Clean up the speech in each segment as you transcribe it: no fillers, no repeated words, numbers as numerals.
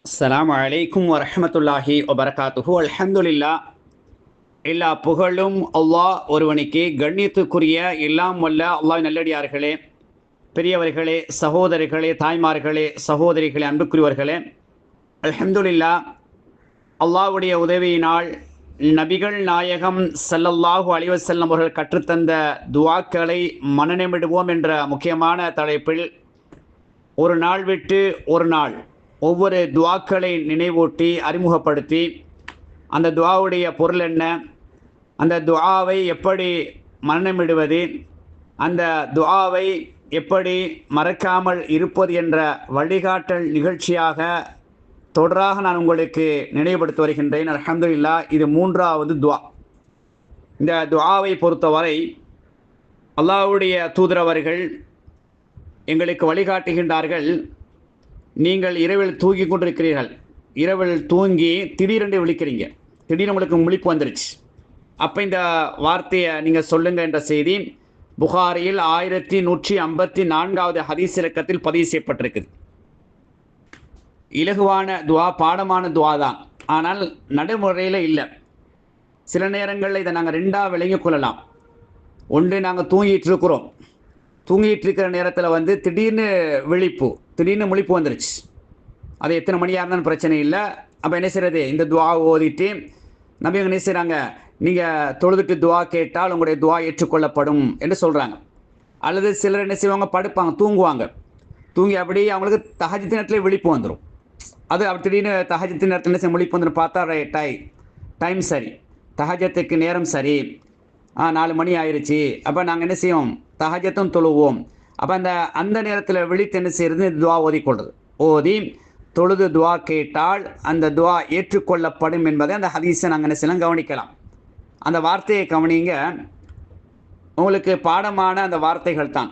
அஸ்ஸலாமு அலைக்கும் வரஹ்மத்துல்லாஹி வபரகாத்துஹு. அல்ஹம்துலில்லா. எல்லா புகழும் அல்லாஹ் ஒருவனுக்கு. கண்ணியத்துக்குரிய எல்லாம் வல்ல அல்லாஹ் நல்லடியார்களே, பெரியவர்களே, சகோதரிகளே, தாய்மார்களே, சகோதரிகளே, அன்புக்குரியவர்களே, அல்ஹம்துலில்லா. அல்லாஹ்வுடைய உதவியினால் நபிகள் நாயகம் ஸல்லல்லாஹு அலைஹி வஸல்லம் அவர்கள் கற்றுத்தந்த துஆக்களை மனனமிடுவோம் என்ற முக்கியமான தலைப்பில் ஒரு நாள் விட்டு ஒரு நாள் ஒவ்வொரு துஆக்களை நினைவூட்டி அறிமுகப்படுத்தி, அந்த துஆவுடைய பொருள் என்ன, அந்த துஆவை எப்படி மனனமிடுவது, அந்த துஆவை எப்படி மறக்காமல் இருப்பது என்ற வழிகாட்டல் நிகழ்ச்சியாக தொடராக நான் உங்களுக்கு நினைவுபடுத்தி வருகின்றேன். அல்ஹம்துலில்லாஹ். இது 3வது துஆ. இந்த துஆவை பொறுத்தவரை அல்லாஹ்வுடைய தூதர் அவர்கள் எங்களுக்கு வழிகாட்டுகின்றார்கள். நீங்கள் இரவில் தூங்கி கொண்டிருக்கிறீர்கள், இரவில் தூங்கி திடீரென்று விழிக்கிறீங்க, திடீர்னு உங்களுக்கு முழிப்பு வந்துருச்சு. அப்போ இந்த வார்த்தையை நீங்கள் சொல்லுங்க என்ற செய்தி புகாரியில் 1154வது ஹதீஸ் இலக்கத்தில் பதிவு செய்யப்பட்டிருக்குது. இலகுவான துஆ, பாடமான துஆ தான், ஆனால் நடைமுறையில் இல்லை. சில நேரங்களில் இதை நாங்கள் ரெண்டாக விளங்கிக் கொள்ளலாம். ஒன்று, நாங்கள் தூங்கிட்டு இருக்கிறோம், தூங்கிட்டு இருக்கிற நேரத்தில் திடீர்னு விழிப்பு, திடீர்னு முழிப்பு வந்துருச்சு. அது எத்தனை மணியாக இருந்தாலும் பிரச்சனை இல்லை. அப்போ என்ன செய்கிறது, இந்த துஆ ஓதிட்டு நபி என்ன செய்கிறாங்க, நீங்கள் தொழுதுட்டு துஆ கேட்டால் உங்களுடைய துஆ ஏற்றுக்கொள்ளப்படும் என்று சொல்கிறாங்க. அல்லது சிலர் என்ன செய்வாங்க, படுப்பாங்க, தூங்குவாங்க. தூங்கி அப்படி அவங்களுக்கு தஹஜ்ஜுத் நேரத்தில் விழிப்பு வந்துடும். அது அப்படி திடீர்னு தஹஜ்ஜுத் நேரத்தில் என்ன செய்ய முழிப்பு வந்துடும், பார்த்தா டைம் சரி, தஹஜ்ஜுத்துக்கு நேரம் சரி, 4 மணி ஆயிடுச்சு. அப்போ நாங்கள் என்ன செய்வோம், தஹஜ்ஜுத்தும் தொழுவோம். அப்போ அந்த நேரத்தில் விழித்து என்ன செய்கிறது, துஆ ஓதிக்கொள்வது. ஓதி தொழுது துஆ கேட்டால் அந்த துஆ ஏற்றுக்கொள்ளப்படும் என்பதை அந்த ஹதீஸை நாங்கள் என்ன செய்யலாம், கவனிக்கலாம். அந்த வார்த்தையை கவனிங்க. உங்களுக்கு பாடமான அந்த வார்த்தைகள் தான்.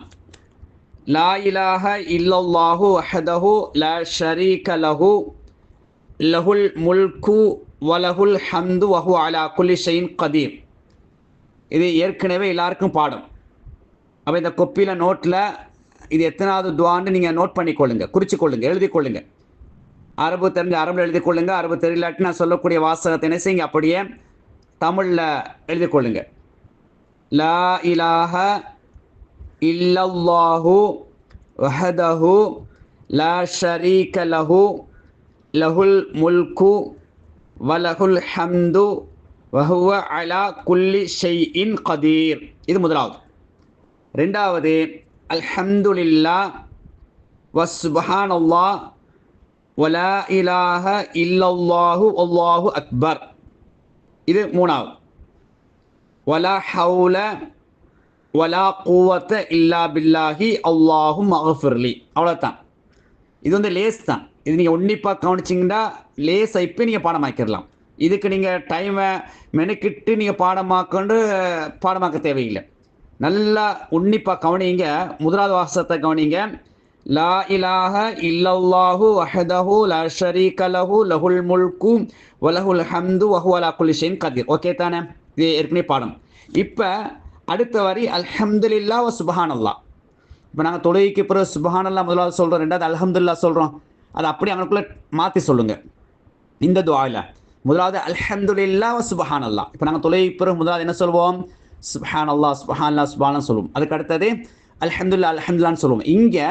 லா இலாஹ இல்லல்லாஹு வஹ்தஹு லா ஷரீக லஹு லஹுல் முல்கு வலஹுல் ஹம்து வஹுவ அலா குல்லி ஷைஇன் கதீர். இது ஏற்கனவே எல்லாருக்கும் பாடம். அப்போ இந்த கொப்பியில் நோட்டில் இது எத்தனாவது துஆன்னு நீங்கள் நோட் பண்ணிக்கொள்ளுங்க, குறிச்சிக்கொள்ளுங்க, எழுதிக்கொள்ளுங்க. அரபு தெரிஞ்ச அரபில் எழுதிக்கொள்ளுங்க. அரபு தெரியலாட்டி நான் சொல்லக்கூடிய வாசகத்தை என்ன செய்யுங்க, அப்படியே தமிழில் எழுதிக்கொள்ளுங்க. லா இலாஹ இல்லல்லாஹு வஹ்தஹு லா ஷரீக லஹு லஹுல் முல்கு வலஹுல் ஹம்து வஹுவ அலா குல்லி ஷைஇன் கதீர். இது முதலாவது. ரெண்டாவது, அல்ஹம்துலில்லாஹ் வஸ்ஸுப்ஹானல்லாஹ் வலா இலாஹ இல்லல்லாஹு அல்லாஹு அக்பர். இது மூணாவது. வலா ஹவுல வலா குவத்த இல்லா பில்லாஹி அல்லாஹும் மஃபிர்லி. அவ்வளோதான். இது லேஸ் தான். இது நீங்கள் உன்னிப்பாக கவனிச்சிங்கன்னா லேஸை இப்போ நீங்கள் பாடமாக்கிடலாம். இதுக்கு நீங்கள் டைமை மெனக்கிட்டு நீங்கள் பாடமாக்க தேவையில்லை. நல்லா உன்னிப்பாக கவனிங்க. முதலாவது வாசகத்தை கவனிங்க. லா இலாஹ இல்லல்லாஹு வஹ்தஹு லா ஷரீக லஹு லஹுல் முல்கு வலஹுல் ஹம்து வஹுவ அலா குல்லி ஷைஇன் கதீர். ஓகே தானே? இது ஏற்கனவே பாடம். இப்போ அடுத்த வரி அல்ஹம்துலில்லாஹ் வ சுப்ஹானல்லாஹ். இப்போ நாங்கள் தொழுகைக்கு பிறகு சுப்ஹானல்லாஹ் முதலாவது சொல்கிறோம், ரெண்டாவது அல்ஹம்துலில்லாஹ் சொல்கிறோம். அது அப்படி அவங்களுக்குள்ளே மாற்றி சொல்லுங்கள். இந்த துஆவில் முதலாவது அல்ஹம்துலில்லாஹ் வ சுப்ஹானல்லாஹ். இப்போ நாங்கள் தொழுகைக்கு பிறகு முதலாவது என்ன சொல்வோம், சுப்ஹானல்லாஹ் சுப்ஹானல்லாஹ் சுப்ஹானல்லாஹ் சொல்லுவோம். அதுக்கு அடுத்தது அல்ஹம்துலில்லாஹ் அல்ஹம்துலில்லாஹ்னு சொல்லுவோம். இங்கே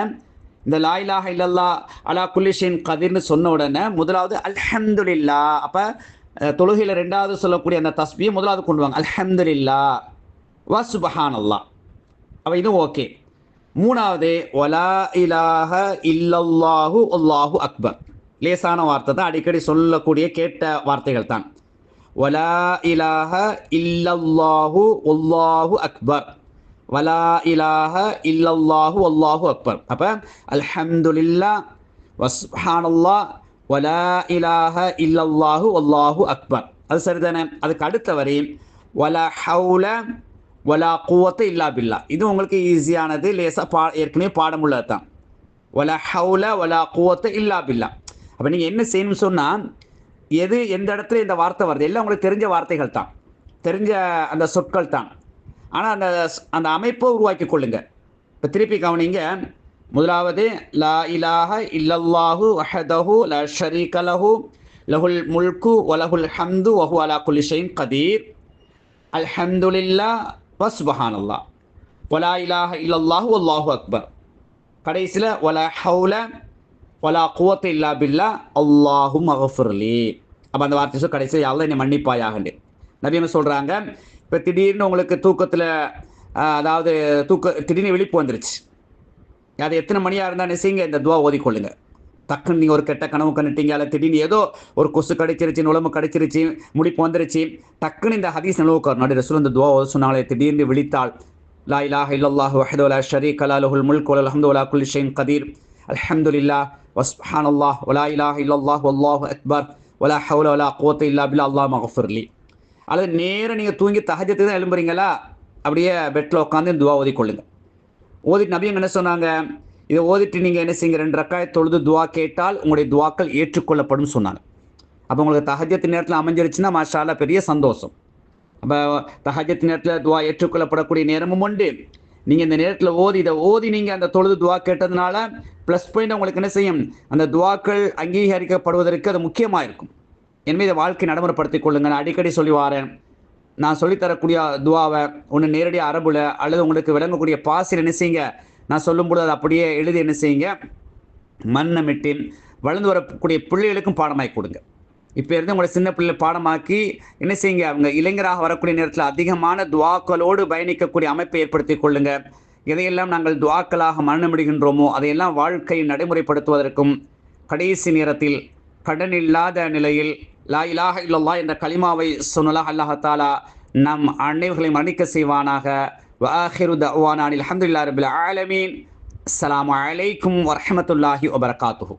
இந்த லா இலாஹ இல்லல்லாஹ் அலா குல்லி ஷைஇன் கதீர்னு சொன்ன உடனே முதலாவது அல்ஹம்துலில்லாஹ். அப்போ தொழுகையில் ரெண்டாவது சொல்லக்கூடிய அந்த தஸ்பீஹ் முதலாவது கொண்டு வாங்க, அல்ஹம்துலில்லாஹ் வ சுப்ஹானல்லாஹ். அப்போ இதுவும் ஓகே. மூணாவது வலா இலாஹ இல்லல்லாஹு அல்லாஹு அக்பர். லேசான வார்த்தை தான், அடிக்கடி சொல்லக்கூடிய கேட்ட வார்த்தைகள் தான். வலா இலாஹ இல்லல்லாஹு அல்லாஹு அக்பர், வலா இலாஹ இல்லல்லாஹு அல்லாஹு அக்பர். அப்போ அல்ஹம்துலில்லாஹ் வஸ்ஸுப்ஹானல்லாஹ் வலா இலாஹ இல்லல்லாஹு அல்லாஹு அக்பர். அது சரிதானே? அதுக்கு அடுத்த வரி வலா ஹவுல வலா குவத்த இல்லா பில்லா. இது உங்களுக்கு ஈஸியானது, லேசாக ஏற்கனவே பாடமுள்ளது தான். வலா ஹவுல வலா குவத்த இல்லா பில்லா. அப்போ நீங்கள் என்ன செய்யணும்னு சொன்னால், எது எந்த இடத்துல இந்த வார்த்தை வருது எல்லாம் உங்களுக்கு தெரிஞ்ச வார்த்தைகள் தான், தெரிஞ்ச அந்த சொற்கள் தான். ஆனால் அந்த அமைப்பை உருவாக்கி கொள்ளுங்க. இப்போ திருப்பி கவனிங்க. முதலாவது லா இலாஹ இல்லல்லாஹு வஹதஹு லா ஷரீக லஹு லஹுல் முல்கு வலஹுல் ஹம்து வஹு அலா குல்லி ஷைஇன் கதீர் அல்ஹம்துலில்லாஹ் வஸ்பஹானல்லாஹ் வலா இலாஹ இல்லல்லாஹு வல்லாஹு அக்பர். கடைசியில் வலா ஹவுல வலா குவத்த இல்லா பில்லா அல்லாஹு மகஃபிர்லி. அப்போ அந்த வார்த்தை சொல் கடைசியில் யாரும் என்னை மன்னிப்பாயாகண்டு நபி என்ன சொல்கிறாங்க. இப்போ திடீர்னு உங்களுக்கு தூக்கத்தில் அதாவது திடீர்னு விழிப்பு வந்துருச்சு. அது எத்தனை மணியாக இருந்தால் நினைச்சிங்க இந்த துவா ஓதிக்கொள்ளுங்க. டக்குன்னு நீங்கள் ஒரு கெட்ட கனவு கண்டுட்டீங்க, அல்ல திடீர்னு ஏதோ ஒரு கொசு கடிச்சிருச்சு, நுழம்பு கடிச்சிருச்சு, முடிப்பு வந்துருச்சு, டக்குன்னு இந்த ஹதீஸ் நிலவுக்கார் நடு ரசூல் இந்த துவா ஓத சொன்னாலே திடீர்னு விழித்தால் லா இலாஹ இல்லல்லாஹு வஹ்தஹு லா ஷரீக லஹு லஹுல் முல்கு வலஹுல் ஹம்து வலா குல்லி ஷைஇன் கதீர் அல்ஹம்துலில்லாஹ் வஸ்பஹானல்லாஹ் வலா இலாஹ இல்லல்லாஹு வல்லாஹு அக்பர் வலா ஹவுல வலா குவத்த இல்லா பில்லா அல்லாஹ் மக்ஃபிர்லி. அல்லது நேரம் நீங்கள் தூங்கி தஹஜ்ஜுக்கு தான் எழும்புறீங்களா, அப்படியே பெட்டில் உட்காந்து இந்த துவா ஓதிக்கொள்ளுங்க. ஓதிட்டு நபி என்ன சொன்னாங்க, இதை ஓதிட்டு நீங்கள் என்ன செய்யுங்க 2 ரக்காயத் தொழுது துவா கேட்டால் உங்களுடைய துவாக்கள் ஏற்றுக்கொள்ளப்படும் சொன்னாங்க. அப்போ உங்களுக்கு தஹஜ்ஜத் நேரத்தில் அமைஞ்சிருச்சுன்னா மாஷா அல்லாஹ் பெரிய சந்தோஷம். அப்போ தஹஜ்ஜத் நேரத்தில் துவா ஏற்றுக்கொள்ளப்படக்கூடிய நேரமும் உண்டு. நீங்கள் இந்த நேரத்தில் இதை ஓதி நீங்கள் அந்த தொழுது துவா கேட்டதுனால ப்ளஸ் பாயிண்ட் உங்களுக்கு என்ன செய்யும், அந்த துவாக்கள் அங்கீகரிக்கப்படுவதற்கு அது முக்கியமாக இருக்கும். எனவே இதை வாழ்க்கை நடைமுறைப்படுத்திக் கொள்ளுங்க. நான் அடிக்கடி சொல்லி வாரேன், நான் சொல்லித்தரக்கூடிய துவாவை ஒன்று நேரடியாக அரபுல அல்லது உங்களுக்கு விளங்கக்கூடிய பாசில் என்ன செய்யுங்க, நான் சொல்லும்போது அதை அப்படியே எழுதி என்ன செய்யுங்க, மன்னமிட்டு வளர்ந்து வரக்கூடிய பிள்ளைகளுக்கும் பாடமாக்கி கொடுங்க. இப்போ இருந்து உங்களை சின்ன பிள்ளை பாடமாக்கி என்ன செய்யுங்க, அவங்க இளைஞராக வரக்கூடிய நேரத்தில் அதிகமான துவாக்களோடு பயணிக்கக்கூடிய அமைப்பை ஏற்படுத்தி கொள்ளுங்க. எதையெல்லாம் நாங்கள் துவாக்களாக மரணமிடுகின்றோமோ அதையெல்லாம் வாழ்க்கையை நடைமுறைப்படுத்துவதற்கும் கடைசி நேரத்தில் கடன் இல்லாத நிலையில் லா இலாஹ இல்லல்லாஹ் என்ற கலிமாவை சொன்னலாக அல்லாஹ் தஆலா நம் அனைவர்களை மன்னிக்க செய்வானாக. வ ஆகிரு தஅவானா அல்ஹம்துலில்லாஹி ரப்பில் ஆலமீன். அஸ்ஸலாமு அலைக்கும் வரஹ்மத்துல்லாஹி வபரகாத்துஹு.